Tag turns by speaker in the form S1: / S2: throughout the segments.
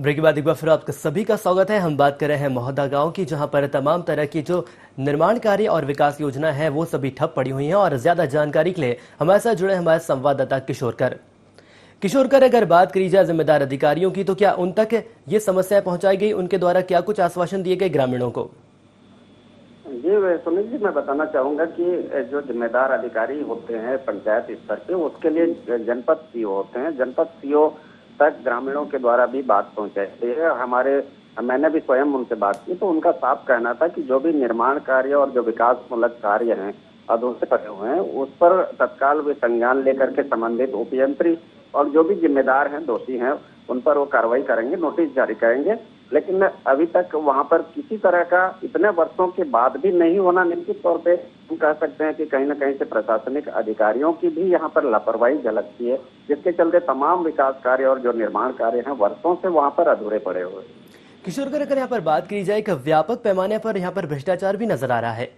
S1: Break के बाद एक बार फिर आपका सभी का स्वागत है। हम बात कर रहे हैं महोदा गांव की, जहां पर तमाम तरह की जो निर्माण कार्य और विकास योजना है वो सभी ठप पड़ी हुई हैं। और ज्यादा जानकारी के लिए हमारे साथ जुड़े हमारे संवाददाता किशोरकर, अगर बात करी जाए जिम्मेदार अधिकारियों की, तो क्या उन तक ये समस्याएं पहुंचाई गई? उनके द्वारा क्या कुछ आश्वासन दिए गए ग्रामीणों को?
S2: जी सुनील जी, मैं बताना चाहूंगा कि जो जिम्मेदार अधिकारी होते हैं पंचायत स्तर पे, उसके लिए जनपद सीओ होते हैं। जनपद सीओ तक ग्रामीणों के द्वारा भी बात पहुंचाई है। मैंने भी स्वयं उनसे बात की, तो उनका साफ कहना था कि जो भी निर्माण कार्य और जो विकासमूलक कार्य हैं अधूरे पड़े हुए हैं, उस पर तत्काल वे संज्ञान लेकर के संबंधित उपयंत्री और जो भी जिम्मेदार हैं, दोषी हैं, उन पर वो कार्रवाई करेंगे, नोटिस जारी करेंगे। लेकिन अभी तक वहां पर किसी तरह का इतने वर्षों के बाद भी नहीं होना, निश्चित तौर पे हम कह सकते हैं कि कहीं न कहीं से प्रशासनिक अधिकारियों की भी यहाँ पर लापरवाही झलकती है, जिसके चलते तमाम विकास कार्य और जो निर्माण कार्य हैं वर्षों से वहां पर अधूरे पड़े हुए।
S1: किशोरकर, अगर यहाँ पर बात की जाए, एक व्यापक पैमाने पर यहाँ पर भ्रष्टाचार भी नजर आ रहा है।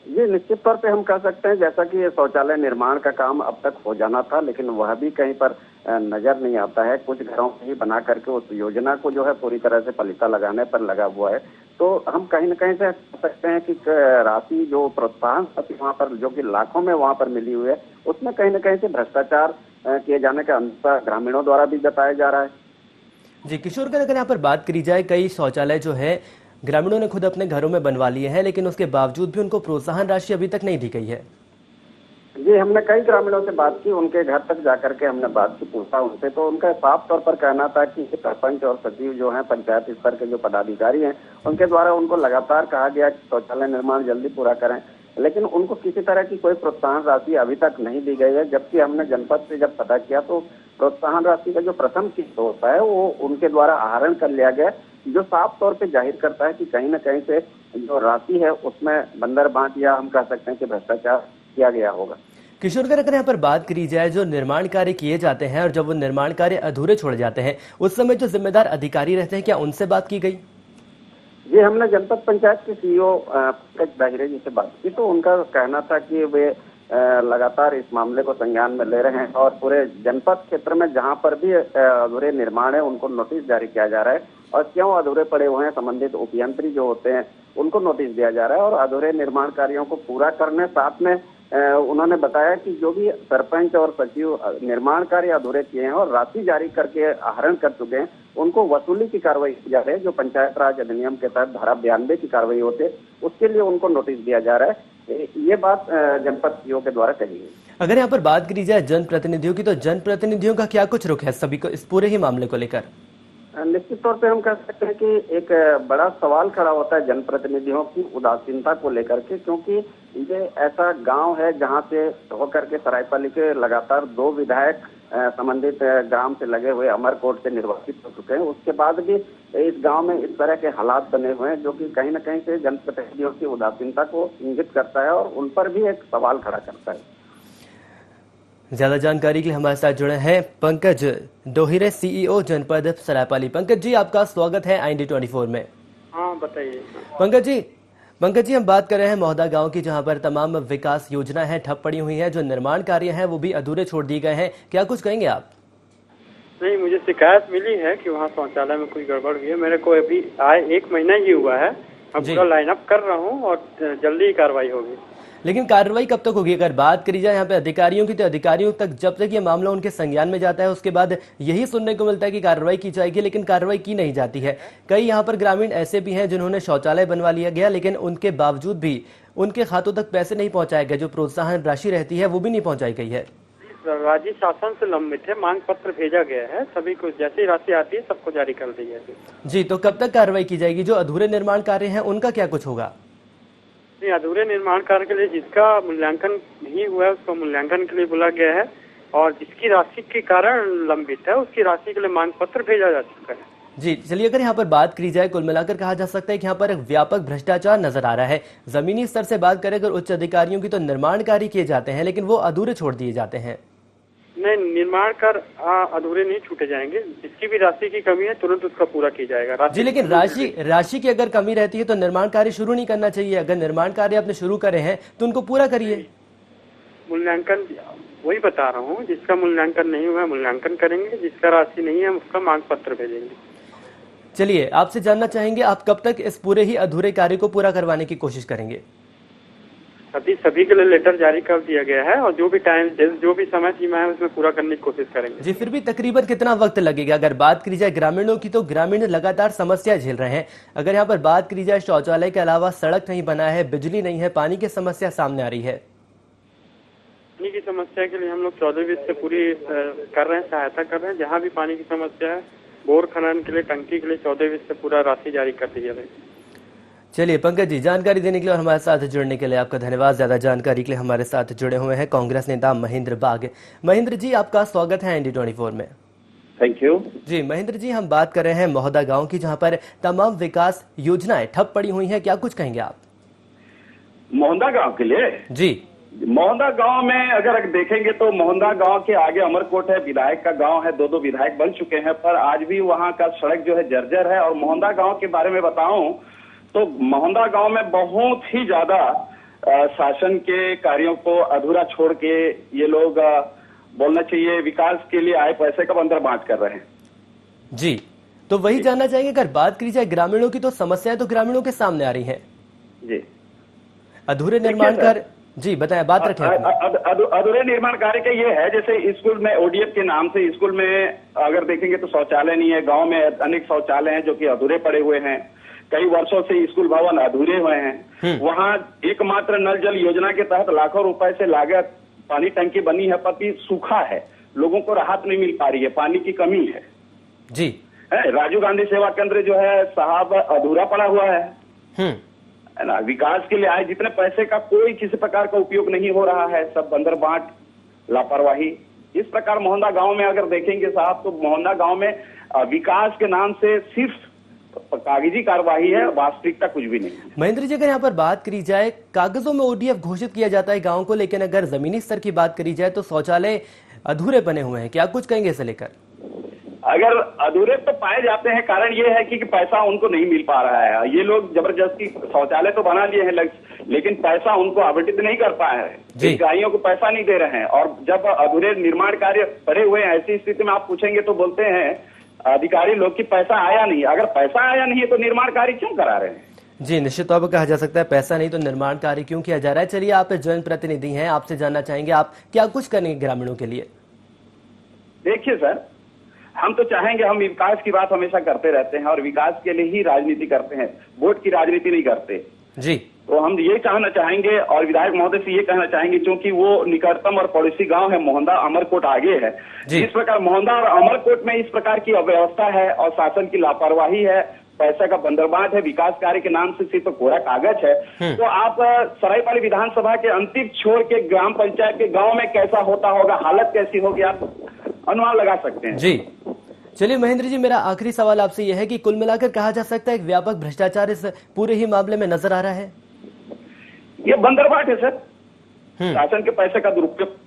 S2: ये निश्चित तौर पे हम कह सकते हैं, जैसा कि शौचालय निर्माण का काम अब तक हो जाना था, लेकिन वह भी कहीं पर नजर नहीं आता है। कुछ घरों में ही बना करके उस योजना को जो है पूरी तरह से पलीता लगाने पर लगा हुआ है। तो हम कहीं न कहीं से कह सकते हैं कि राशि जो प्रोत्साहन वहाँ पर जो कि लाखों में वहाँ पर मिली हुई है, उसमें कहीं न कहीं से भ्रष्टाचार किए जाने का अंतर ग्रामीणों द्वारा भी जताया जा रहा है।
S1: जी किशोरकर, अगर यहाँ पर बात करी जाए, कई शौचालय जो है ग्रामीणों ने खुद अपने घरों में बनवा लिए हैं, लेकिन उसके बावजूद भी उनको प्रोत्साहन राशि अभी तक नहीं दी गई है।
S2: जी, हमने कई ग्रामीणों से बात की, उनके घर तक जाकर के हमने बात की, पूछा उनसे, तो उनका साफ तौर पर कहना था कि सरपंच और सचिव जो हैं, पंचायत स्तर के जो पदाधिकारी हैं, उनके द्वारा उनको लगातार कहा गया कि शौचालय निर्माण जल्दी पूरा करें, लेकिन उनको किसी तरह की कोई प्रोत्साहन राशि अभी तक नहीं दी गई है। जबकि हमने जनपद से जब पता किया, तो प्रोत्साहन राशि का जो प्रथम किस्त होता है वो उनके द्वारा आहरण कर लिया गया, जो साफ तौर पे जाहिर करता है कि कहीं न कहीं से जो राशि है उसमें बंदरबांट या हम कह सकते हैं कि भ्रष्टाचार किया गया होगा।
S1: किशोरकर, अगर यहाँ पर बात करी जाए, जो निर्माण कार्य किए जाते हैं और जब वो निर्माण कार्य अधूरे छोड़ जाते हैं, उस समय जो जिम्मेदार अधिकारी रहते हैं, क्या उनसे बात की गई?
S2: जी, हमने जनपद पंचायत के सीईओ पंकज दाहिरे जी से बात की, तो उनका कहना था कि वे लगातार इस मामले को संज्ञान में ले रहे हैं और पूरे जनपद क्षेत्र में जहां पर भी अधूरे निर्माण है उनको नोटिस जारी किया जा रहा है, और क्यों अधूरे पड़े हुए हैं संबंधित उपयंत्री जो होते हैं उनको नोटिस दिया जा रहा है और अधूरे निर्माण कार्यों को पूरा करने। साथ में उन्होंने बताया कि जो भी सरपंच और सचिव निर्माण कार्य अधूरे किए हैं और राशि जारी करके आहरण कर चुके हैं, उनको वसूली की कार्रवाई की जा रही है। जो पंचायत राज अधिनियम के तहत धारा 92 की कार्रवाई होती है, उसके लिए उनको नोटिस दिया जा रहा है। ये बात जनपद सीओ के द्वारा कही गई।
S1: अगर यहाँ पर बात करी जाए जनप्रतिनिधियों की, तो जनप्रतिनिधियों का क्या कुछ रुख है सभी को इस पूरे ही मामले को लेकर?
S2: निश्चित तौर पे हम कह सकते हैं कि एक बड़ा सवाल खड़ा होता है जनप्रतिनिधियों की उदासीनता को लेकर के, क्योंकि ये ऐसा गांव है जहां से होकर के सरायपाली के लगातार 2 विधायक संबंधित ग्राम से लगे हुए अमरकोट से निर्वाचित हो चुके हैं। उसके बाद भी इस गांव में इस तरह के हालात बने हुए हैं, जो कि कहीं न कहीं से जनप्रतिनिधियों की उदासीनता को इंगित करता है और उन पर भी एक सवाल खड़ा करता है।
S1: ज्यादा जानकारी के लिए हमारे साथ जुड़े हैं पंकज दोहिरे, सीईओ जनपद सरायपाली। पंकज जी, आपका स्वागत है IND 24 में।
S3: हाँ, बताइए।
S1: पंकज जी, हम बात कर रहे हैं महोदा गांव की, जहां पर तमाम विकास योजना है ठप पड़ी हुई है, जो निर्माण कार्य है वो भी अधूरे छोड़ दिए गए हैं। क्या कुछ कहेंगे आप?
S3: नहीं, मुझे शिकायत मिली है कि वहाँ शौचालय में कोई गड़बड़ हुई है। मेरे को अभी आए 1 महीना ही हुआ है। अब पूरा लाइनअप कर रहा हूँ और जल्दी ही कार्रवाई होगी।
S1: लेकिन कार्रवाई कब तक होगी? अगर बात करी जाए यहाँ पे अधिकारियों की, तो अधिकारियों तक जब तक ये मामला उनके संज्ञान में जाता है, उसके बाद यही सुनने को मिलता है कि कार्रवाई की जाएगी, लेकिन कार्रवाई की नहीं जाती है। कई यहाँ पर ग्रामीण ऐसे भी हैं जिन्होंने शौचालय बनवा लिया गया, लेकिन उनके बावजूद भी उनके खातों तक पैसे नहीं पहुंचाए गए। जो प्रोत्साहन राशि रहती है वो भी नहीं पहुंचाई गई है।
S3: राज्य शासन से लंबित है, मांग पत्र भेजा गया है, सभी को जैसी राशि आती है सबको जारी कर दी है।
S1: जी, तो कब तक कार्रवाई की जाएगी? जो अधूरे निर्माण कार्य है उनका क्या कुछ होगा?
S3: अधूरे निर्माण कार्य के लिए जिसका मूल्यांकन नहीं हुआ है उसको मूल्यांकन के लिए बुला गया है, और जिसकी राशि के कारण लंबित है उसकी राशि के लिए मांग पत्र भेजा जा चुका है।
S1: जी चलिए, अगर यहाँ पर बात करी जाए, कुल मिलाकर कहा जा सकता है कि यहाँ पर एक व्यापक भ्रष्टाचार नजर आ रहा है। जमीनी स्तर से बात करें अगर उच्च अधिकारियों की, तो निर्माण कार्य किए जाते हैं लेकिन वो अधूरे छोड़ दिए जाते हैं।
S3: नहीं, निर्माण कार्य अधूरे नहीं छूटे जाएंगे। जिसकी भी राशि की कमी है तुरंत उसका पूरा किया जाएगा।
S1: जी, लेकिन राशि की अगर कमी रहती है तो निर्माण कार्य शुरू नहीं करना चाहिए? अगर निर्माण कार्य आपने शुरू करे हैं तो उनको पूरा करिए।
S3: मूल्यांकन वही बता रहा हूँ, जिसका मूल्यांकन नहीं हुआ है मूल्यांकन करेंगे, जिसका राशि नहीं है हम उसका मांग पत्र भेजेंगे।
S1: चलिए, आपसे जानना चाहेंगे आप कब तक इस पूरे ही अधूरे कार्य को पूरा करवाने की कोशिश करेंगे?
S3: अभी सभी के लिए लेटर जारी कर दिया गया है और जो भी टाइम, जो भी समय सीमा है उसमें पूरा करने की कोशिश करेंगे।
S1: जी, फिर भी तकरीबन कितना वक्त लगेगा? अगर बात करी जाए ग्रामीणों की, तो ग्रामीण लगातार समस्या झेल रहे हैं। अगर यहाँ पर बात करी जाए शौचालय के अलावा सड़क नहीं बना है, बिजली नहीं है, पानी की समस्या सामने आ रही है।
S3: पानी की समस्या के लिए हम लोग 14-20 से पूरी कर रहे हैं, सहायता कर रहे हैं। जहाँ भी पानी की समस्या है, बोर खनन के लिए, टंकी के लिए 14-20 से पूरा राशि जारी कर दी गई।
S1: चलिए पंकज जी, जानकारी देने के लिए और हमारे साथ जुड़ने के लिए आपका धन्यवाद। ज्यादा जानकारी के लिए हमारे साथ जुड़े हुए हैं कांग्रेस नेता महेंद्र बाग। महेंद्र जी, आपका स्वागत है ND24 में।
S2: थैंक यू
S1: जी महेंद्र जी, हम बात कर रहे हैं मोहदा गांव की, जहां पर तमाम विकास योजनाएं ठप पड़ी हुई हैं। क्या कुछ कहेंगे आप
S4: मोहदा गांव के लिए?
S1: जी,
S4: मोहदा गांव में अगर देखेंगे तो मोहदा गांव के आगे अमरकोट है, विधायक का गांव है, दो विधायक बन चुके हैं, पर आज भी वहां का सड़क जो है जर्जर है। और मोहदा गांव के बारे में बताऊं तो मोहदा गांव में बहुत ही ज्यादा शासन के कार्यों को अधूरा छोड़ के ये लोग बोलना चाहिए विकास के लिए आए पैसे का बंदर बांट कर रहे हैं।
S1: जी, तो वही जानना चाहेंगे, अगर बात करी जाए ग्रामीणों की, तो समस्याएं तो ग्रामीणों के सामने आ रही हैं।
S4: जी,
S1: अधूरे निर्माण कार्य, जी बताएं, बात रखें अपनी।
S4: अधूरे निर्माण कार्य का ये है, जैसे स्कूल में ODF के नाम से स्कूल में अगर देखेंगे तो शौचालय नहीं है। गांव में अनेक शौचालय हैं जो कि अधूरे पड़े हुए हैं। कई वर्षों से स्कूल भवन अधूरे हुए हैं। वहां एकमात्र नल जल योजना के तहत लाखों रुपए से लागत पानी टंकी बनी है, पर सूखा है, लोगों को राहत नहीं मिल पा रही है, पानी की कमी है।
S1: जी,
S4: राजीव गांधी सेवा केंद्र जो है साहब अधूरा पड़ा हुआ है ना। विकास के लिए आए जितने पैसे का कोई किसी प्रकार का उपयोग नहीं हो रहा है, सब बंदर बांट, लापरवाही। इस प्रकार मोहदा गांव में अगर देखेंगे साहब, तो मोहदा गांव में विकास के नाम से सिर्फ कागजी कार्यवाही है, वास्तविकता कुछ भी नहीं है।
S1: महेंद्र जी, अगर यहाँ पर बात करी जाए, कागजों में ODF घोषित किया जाता है गांव को, लेकिन अगर जमीनी स्तर की बात करी जाए तो शौचालय अधूरे बने हुए हैं। क्या कुछ कहेंगे इसे लेकर?
S4: अगर अधूरे तो पाए जाते हैं, कारण ये है कि पैसा उनको नहीं मिल पा रहा है। ये लोग जबरदस्ती शौचालय तो बना लिए हैं, लेकिन पैसा उनको आवंटित नहीं कर पाए हैं। अधिकारियों को पैसा नहीं दे रहे हैं। और जब अधूरे निर्माण कार्य पड़े हुए हैं, ऐसी स्थिति में आप पूछेंगे तो बोलते हैं अधिकारी लोग कि पैसा आया नहीं। अगर पैसा आया नहीं है तो निर्माण कार्य क्यों करा रहे हैं?
S1: जी, निश्चित तौर पर कहा जा सकता है, पैसा नहीं तो निर्माण कार्य क्यों किया जा रहा है। चलिए, आप जनप्रतिनिधि हैं, आपसे जानना चाहेंगे आप क्या कुछ करेंगे ग्रामीणों के लिए?
S4: देखिए सर, हम तो चाहेंगे, हम विकास की बात हमेशा करते रहते हैं और विकास के लिए ही राजनीति करते हैं, वोट की राजनीति नहीं करते।
S1: जी,
S4: तो हम ये कहना चाहेंगे और विधायक महोदय से ये कहना चाहेंगे, क्योंकि वो निकटतम और पड़ोसी गांव है, मोहदा अमरकोट आगे है। जिस प्रकार मोहदा और अमरकोट में इस प्रकार की अव्यवस्था है और शासन की लापरवाही है, पैसा का बंदरबांट है, विकास कार्य के नाम से सिर्फ कोरा कागज है, तो आप सरायपाली विधानसभा के अंतिम छोर के ग्राम पंचायत के गांव में कैसा होता होगा, हालत कैसी होगी, आप अनुमान लगा सकते हैं।
S1: जी, चलिए महेंद्र जी, मेरा आखिरी सवाल आपसे यह है कि कुल मिलाकर कहा जा सकता है एक व्यापक भ्रष्टाचार इस पूरे ही मामले में नजर आ रहा है।
S4: ये बंदरबाट है सर, शासन के पैसे का दुरुपयोग।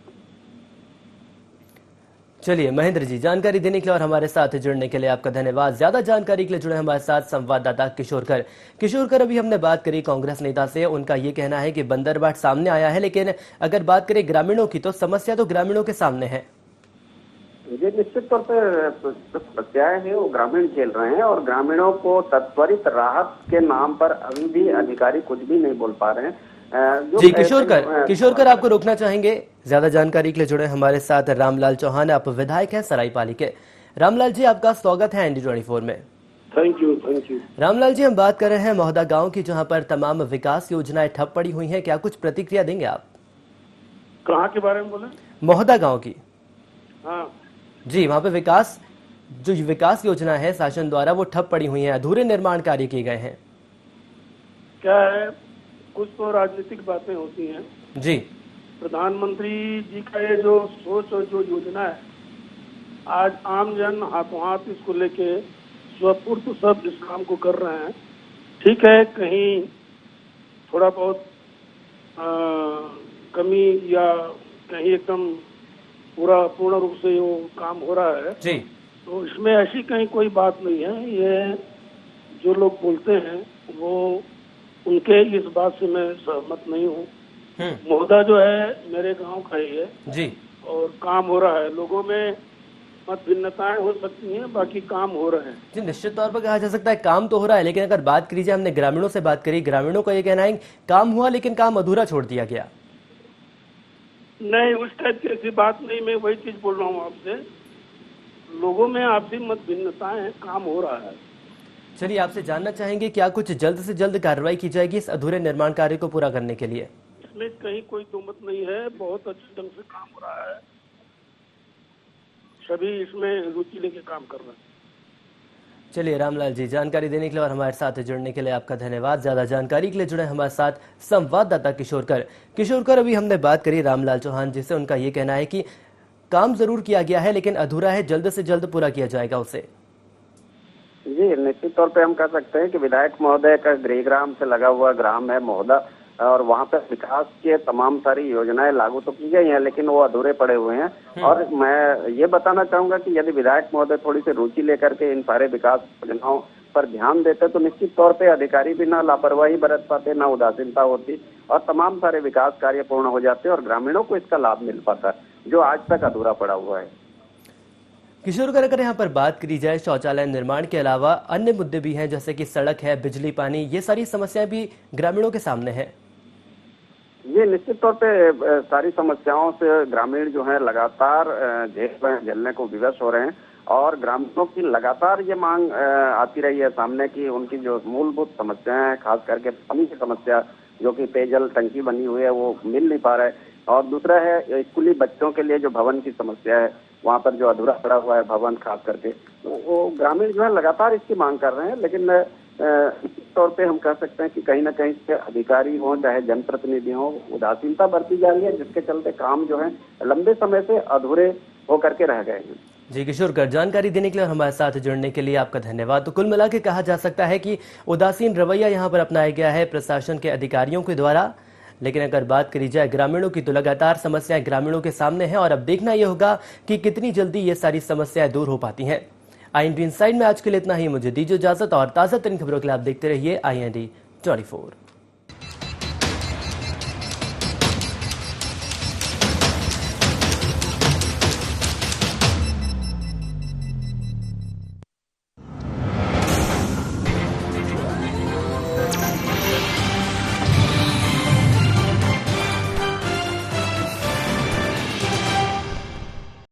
S1: चलिए महेंद्र जी, जानकारी देने के लिए और हमारे साथ जुड़ने के लिए आपका धन्यवाद। ज्यादा जानकारी के लिए जुड़े हमारे साथ संवाददाता किशोरकर। अभी हमने बात करी कांग्रेस नेता से, उनका ये कहना है कि बंदरबाट सामने आया है, लेकिन अगर बात करें ग्रामीणों की, तो समस्या तो ग्रामीणों के सामने है।
S2: ये निश्चित तौर पर समस्याएं हैं वो ग्रामीण झेल रहे हैं और ग्रामीणों को त्वरित राहत के नाम पर अभी भी अधिकारी कुछ भी नहीं बोल पा रहे हैं।
S1: जी किशोरकर, आपको रोकना चाहेंगे। ज्यादा जानकारी के लिए जुड़े हमारे साथ रामलाल चौहान, आप विधायक हैं सरायपाली के। रामलाल जी, आपका स्वागत है ND24 में।
S4: Thank you.
S1: रामलाल जी, हम बात कर रहे हैं मोहदा गांव की, जहां पर तमाम विकास योजनाएं ठप पड़ी हुई हैं। क्या कुछ प्रतिक्रिया देंगे आप?
S4: कहाँ के बारे में बोले?
S1: मोहदा गांव की।
S4: हाँ
S1: जी, वहां पे जो विकास योजना है शासन द्वारा, वो ठप पड़ी हुई है, अधूरे निर्माण कार्य किए गए हैं।
S5: क्या है, कुछ तो राजनीतिक बातें होती हैं।
S1: जी,
S5: प्रधानमंत्री जी का ये जो सोच और जो योजना है, आज आम जन हाथों हाथ इसको लेके स्वपूर्त सब इस काम को कर रहे हैं। ठीक है, कहीं थोड़ा बहुत कमी या कहीं एकदम पूर्ण रूप से वो काम हो रहा है
S1: जी,
S5: तो इसमें ऐसी कहीं कोई बात नहीं है। ये जो लोग बोलते हैं वो उनके इस बात से मैं सहमत नहीं हूँ। मोहदा जो है मेरे गांव का ही है
S1: जी,
S5: और काम हो रहा है। लोगों में मत भिन्नताएं हो सकती हैं, बाकी काम हो रहे हैं।
S1: जी, निश्चित तौर पर कहा जा सकता है काम तो हो रहा है, लेकिन अगर बात करी जाए, हमने ग्रामीणों से बात करी, ग्रामीणों का ये कहना है काम हुआ लेकिन काम अधूरा छोड़ दिया गया।
S5: नहीं, उस टाइप की ऐसी बात नहीं, मैं वही चीज बोल रहा हूँ आपसे। लोगों में आपसी मत भिन्नताएं हैं, काम हो रहा है।
S1: चलिए, आपसे जानना चाहेंगे क्या कुछ जल्द से जल्द कार्रवाई की जाएगी इस अधूरे निर्माण कार्य को पूरा करने के लिए?
S5: इसमें कहीं कोई दुमत नहीं है, बहुत अच्छे ढंग से काम हो रहा है, सभी इसमें रुचि लेके काम कर रहे हैं।
S1: चलिए रामलाल जी, जानकारी देने के लिए और हमारे साथ जुड़ने के लिए आपका धन्यवाद। ज्यादा जानकारी के लिए जुड़े हमारे साथ संवाददाता किशोर कर अभी हमने बात करी रामलाल चौहान जी से। उनका ये कहना है कि काम जरूर किया गया है लेकिन अधूरा है, जल्द से जल्द पूरा किया जाएगा उसे।
S2: जी, निश्चित तौर पे हम कह सकते हैं कि विधायक महोदय का गृहग्राम से लगा हुआ ग्राम है महोदा, और वहाँ पर विकास के तमाम सारी योजनाएं लागू तो की गई हैं, लेकिन वो अधूरे पड़े हुए हैं। और मैं ये बताना चाहूंगा कि यदि विधायक महोदय थोड़ी सी रुचि लेकर के इन सारे विकास योजनाओं पर ध्यान देते तो निश्चित तौर पे अधिकारी भी ना लापरवाही बरत पाते, ना उदासीनता होती, और तमाम सारे विकास कार्य पूर्ण हो जाते और ग्रामीणों को इसका लाभ मिल पाता, जो आज तक अधूरा पड़ा हुआ है।
S1: किशोर, अगर यहाँ पर बात करी जाए शौचालय निर्माण के अलावा अन्य मुद्दे भी हैं, जैसे कि सड़क है, बिजली, पानी, ये सारी समस्याएं भी ग्रामीणों के सामने है।
S2: ये निश्चित तौर पे सारी समस्याओं से ग्रामीण जो है लगातार झेलने को विवश हो रहे हैं, और ग्रामीणों की लगातार ये मांग आती रही है सामने की उनकी जो मूलभूत समस्याएं हैं, खास करके पानी की समस्या, जो कि पेयजल टंकी बनी हुई है वो मिल नहीं पा रहा है, और दूसरा है स्कूली बच्चों के लिए जो भवन की समस्या है, वहाँ पर जो अधूरा पड़ा हुआ है भवन खास करके, वो ग्रामीण जो है लगातार इसकी मांग कर रहे हैं। लेकिन निश्चित तौर पे हम कह सकते हैं कि कहीं ना कहीं से अधिकारी हों चाहे जनप्रतिनिधि हों, उदासीनता बरती जा रही है, जिसके चलते काम जो है लंबे समय से अधूरे होकर के रह गए हैं।
S1: जी किशोर, जानकारी देने के लिए और हमारे साथ जुड़ने के लिए आपका धन्यवाद। तो कुल मिला के कहा जा सकता है कि उदासीन रवैया यहाँ पर अपनाया गया है प्रशासन के अधिकारियों के द्वारा, लेकिन अगर बात करी जाए ग्रामीणों की तो लगातार समस्याएं ग्रामीणों के सामने हैं, और अब देखना यह होगा कि कितनी जल्दी ये सारी समस्याएं दूर हो पाती हैं। IND इनसाइड में आज के लिए इतना ही। मुझे दीजिए इजाजत, और ताज़ा तरीन खबरों के लिए आप देखते रहिए IND 24।